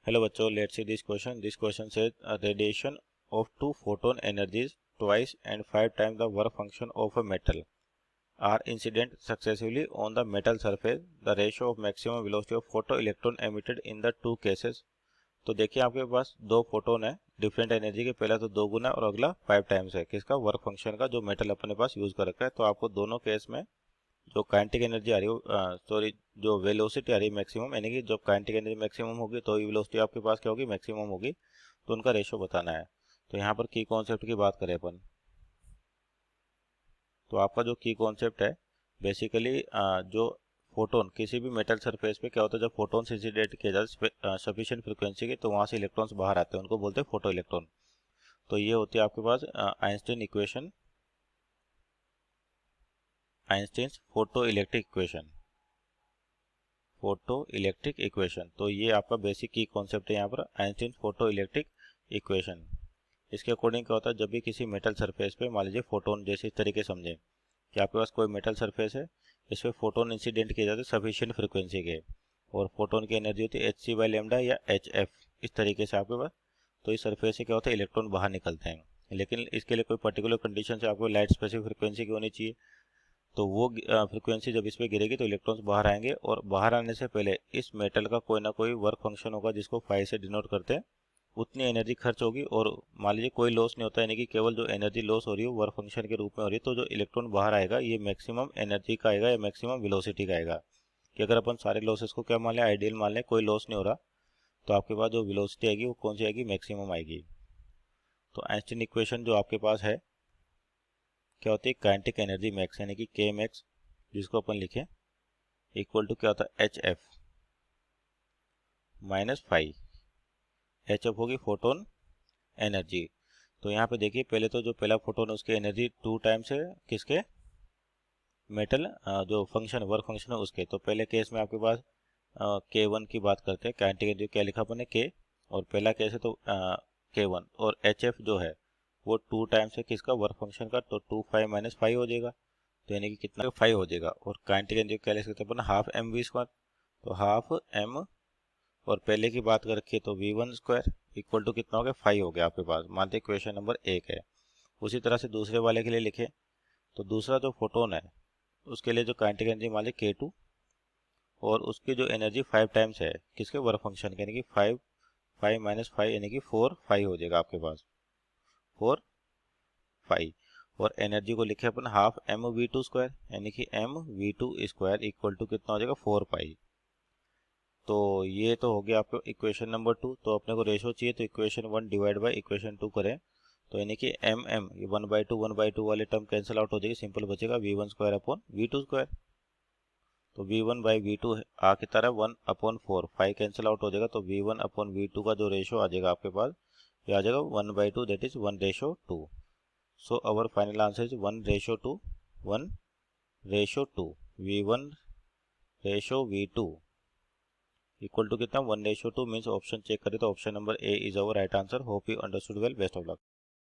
Hello बच्चों, let's see this question. This question says radiation of two photon energies twice and 5 times the work function of a metal are incident successively on the metal surface. The ratio of maximum velocity of photoelectron emitted in the two cases. तो देखिए आपके पास दो photon है different energy के. पहला तो 2 गुना और अगला 5 टाइम्स है किसका, वर्क फंक्शन का, जो मेटल अपने पास यूज कर रखा है. तो आपको दोनों केस में जो काइनेटिक एनर्जी आ रही है, सॉरी, जो वेलोसिटी आ रही है मैक्सिमम, यानी कि जब काइनेटिक एनर्जी मैक्सिमम होगी तो वेलोसिटी आपके पास क्या होगी, मैक्सिमम होगी. तो उनका रेशो बताना है. तो यहाँ पर की कॉन्सेप्ट की बात करें अपन, तो आपका जो की कॉन्सेप्ट है बेसिकली जो फोटोन किसी भी मेटल सरफेस पे क्या होता है, जब फोटोन इंसिडेंट किया जाता है सफिशिएंट फ्रिक्वेंसी के, तो वहाँ से इलेक्ट्रॉन्स बाहर आते हैं, उनको बोलते हैं फोटो इलेक्ट्रॉन. तो ये होती है आपके पास Einstein equation, Einstein's photo electric equation, photo electric equation. तो ये आपका बेसिक की कॉन्सेप्ट है यहाँ पर, आइंस्टीन फोटो इलेक्ट्रिक इक्वेशन. इसके अकॉर्डिंग क्या होता है, जब भी किसी मेटल सरफेस पे मान लीजिए फोटोन, जैसे इस तरीके समझें कि आपके पास कोई मेटल सरफेस है, इस पर फोटोन इंसिडेंट किए जाते हैं सफिशिएंट फ्रिक्वेंसी के, और फोटोन की एनर्जी होती है एच सी बाई लेमडा या एच एफ, इस तरीके से आपके पास. तो इस सरफेस से क्या होता है, इलेक्ट्रॉन बाहर निकलते हैं, लेकिन इसके लिए कोई पर्टिकुलर कंडीशन से आपको लाइट स्पेसिफिक फ्रिक्वेंसी की होनी चाहिए. तो वो फ्रिक्वेंसी जब इस पर गिरेगी तो इलेक्ट्रॉन्स बाहर आएंगे, और बाहर आने से पहले इस मेटल का कोई ना कोई वर्क फंक्शन होगा जिसको फाई से डिनोट करते हैं. उतनी एनर्जी खर्च होगी, और मान लीजिए कोई लॉस नहीं होता, यानी कि केवल जो एनर्जी लॉस हो रही है वर्क फंक्शन के रूप में हो रही है. तो जो इलेक्ट्रॉन बाहर आएगा ये मैक्सिमम एनर्जी का आएगा या मैक्सिमम वेलोसिटी का आएगा. कि अगर अपन सारे लॉसेस को क्या मान लें, आइडियल मान लें, कोई लॉस नहीं हो रहा, तो आपके पास जो वेलोसिटी आएगी वो कौन सी आएगी, मैक्सिमम आएगी. तो आइंस्टीन इक्वेशन जो आपके पास है क्या होती है, काइनेटिक एनर्जी मैक्स, यानी कि के मैक्स, जिसको अपन लिखें इक्वल टू क्या होता है, H F minus phi. H F होगी फोटोन एनर्जी. तो यहाँ पे देखिए, पहले तो जो पहला फोटोन है उसकी एनर्जी 2 टाइम्स है किसके, मेटल जो फंक्शन वर्क फंक्शन है उसके. तो पहले केस में आपके पास के वन की बात करते हैं, काइनेटिक एनर्जी क्या लिखा अपन ने, के, और पहला केस है तो के वन, और एच एफ जो है वो 2 टाइम्स है किसका, वर्क फंक्शन का. तो 2 फाइव माइनस फाइव हो जाएगा, तो यानी कि कितना, 5 हो जाएगा. और काइनेटिक एनर्जी क्या लिख सकते हैं अपन, हाफ एम वी स्क्वायर. तो हाफ एम, और पहले की बात कर रखी है तो we one square equal to कितना हो गया, 5 हो गया आपके पास. मानते क्वेश्चन नंबर 1 है. उसी तरह से दूसरे वाले के लिए लिखे, तो दूसरा जो फोटोन है उसके लिए जो काइनेटिक एनर्जी मान ली के टू, और उसकी जो एनर्जी 5 टाइम्स है किसके, वर्क फंक्शन के, यानी कि 5 5 माइनस 5 यानी कि 4 5 हो जाएगा आपके पास, 4 5. और एनर्जी को लिखे अपन half M v two square, यानी कि m v two square equal to कितना हो जाएगा, 4 पाई. तो ये तो हो गया आपको इक्वेशन नंबर 2. तो अपने को रेशो चाहिए, तो इक्वेशन 1 डिवाइड बाई इक्वेशन 2 करें, तो यानी कि एम एम ये 1/2 वाले टर्म कैंसिल आउट हो जाएगी, सिंपल बचेगा v one square upon v two square. तो we one by v two आ की तरह 1/4, 5 कैंसिल आउट हो जाएगा. तो we one upon v two का जो रेशो आ जाएगा आपके पास, ये आ जाएगा 1/2, that is 1:2. So our final answer is 1:2, 1:2. V1 ratio V2 equal to कितना, 1:2 मीन्स ऑप्शन चेक करें तो option number A is our right answer. Hope you understood well. Best of luck.